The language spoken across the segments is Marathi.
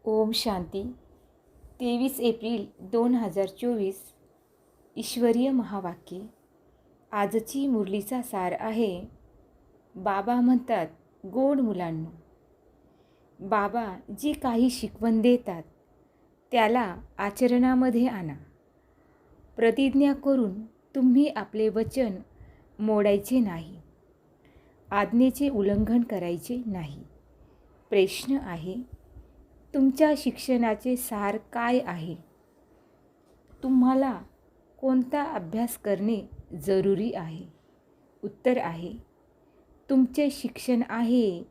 ओम शांती. 23 एप्रिल 2024. ईश्वरीय महावाक्य. आजची मुरलीचा सार आहे. बाबा म्हणतात, गोड मुलांनो, बाबा जी काही शिकवण देतात त्याला आचरणामध्ये आणा. प्रतिज्ञा करून तुम्ही आपले वचन मोडायचे नाही. आज्ञेचे उल्लंघन करायचे नाही. प्रश्न आहे, तुमच्या शिक्षणाचे सार काय आहे? तुम्हाला कोणता अभ्यास करणे जरुरी आहे? उत्तर आहे, तुमचे शिक्षण आहे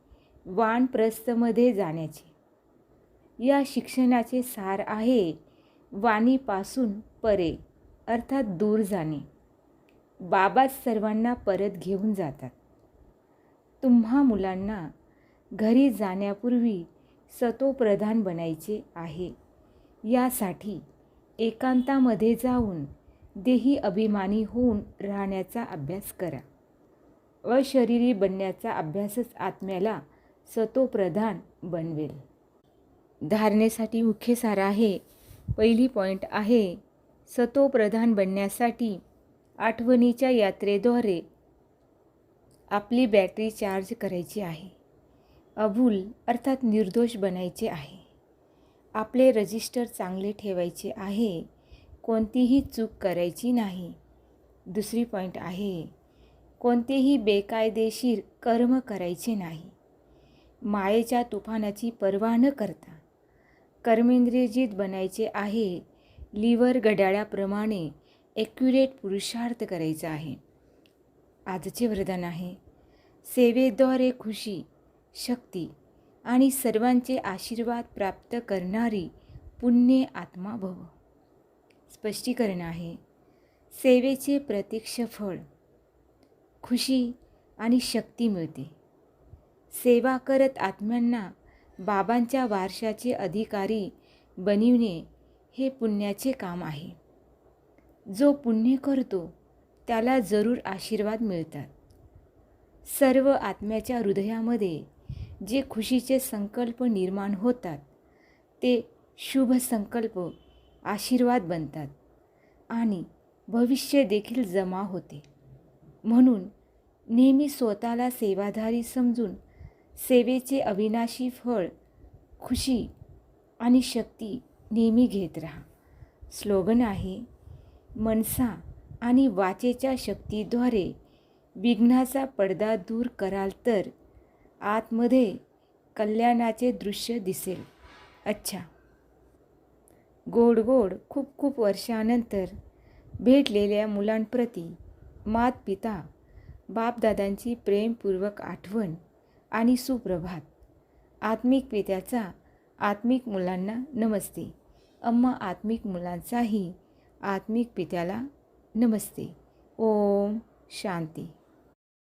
वानप्रस्थमध्ये जाण्याचे. या शिक्षणाचे सार आहे वाणीपासून परे अर्थात दूर जाणे. बाबाच सर्वांना परत घेऊन जातात. तुम्हा मुलांना घरी जाण्यापूर्वी सतोप्रधान बनायचे आहे. यासाठी एकांतामध्ये जाऊन देही अभिमानी होऊन राहण्याचा अभ्यास करा. अशरीरी बनण्याचा अभ्यासच आत्म्याला सतोप्रधान बनवेल. धारणेसाठी मुख्य सार आहे. पहिली पॉईंट आहे, सतोप्रधान बनण्यासाठी आठवणीच्या यात्रेद्वारे आपली बॅटरी चार्ज करायची आहे. अभूल अर्थात निर्दोष बनायचे आहे. आपले रजिस्टर चांगले ठेवायचे आहे. कोणतीही चूक करायची नाही. दुसरी पॉईंट आहे, कोणतेही बेकायदेशीर कर्म करायचे नाही. मायेच्या तुफानाची पर्वा न करता कर्मेंद्रियजित बनायचे आहे. लिव्हर घड्याळाप्रमाणे ॲक्युरेट पुरुषार्थ करायचा आहे. आजचे वरदान आहे, सेवेद्वारे खुशी, शक्ती आणि सर्वांचे आशीर्वाद प्राप्त करणारी पुण्य आत्मा भव. स्पष्टीकरण आहे, सेवेचे प्रत्यक्ष फळ खुशी आणि शक्ती मिळते. सेवा करत आत्म्यांना बाबांच्या वारशाचे अधिकारी बनविणे हे पुण्याचे काम आहे. जो पुण्य करतो त्याला जरूर आशीर्वाद मिळतात. सर्व आत्म्याच्या हृदयामध्ये जे खुशीचे संकल्प निर्माण होतात ते शुभ संकल्प आशीर्वाद बनतात आणि भविष्य देखील जमा होते. म्हणून नेहमी स्वतःला सेवाधारी समजून सेवेचे अविनाशी फळ खुशी आणि शक्ती नेहमी घेत राहा. स्लोगन आहे, मनसा आणि वाचेच्या शक्तीद्वारे विघ्नाचा पडदा दूर कराल तर आतमध्ये कल्याणाचे दृश्य दिसेल. अच्छा. गोड गोड खूप खूप वर्षानंतर भेटलेल्या मुलांप्रती मातपिता बापदादांची प्रेमपूर्वक आठवण आणि सुप्रभात. आत्मिक पित्याचा आत्मिक मुलांना नमस्ते. अम्मा आत्मिक मुलांचाही आत्मिक पित्याला नमस्ते. ओम शांती.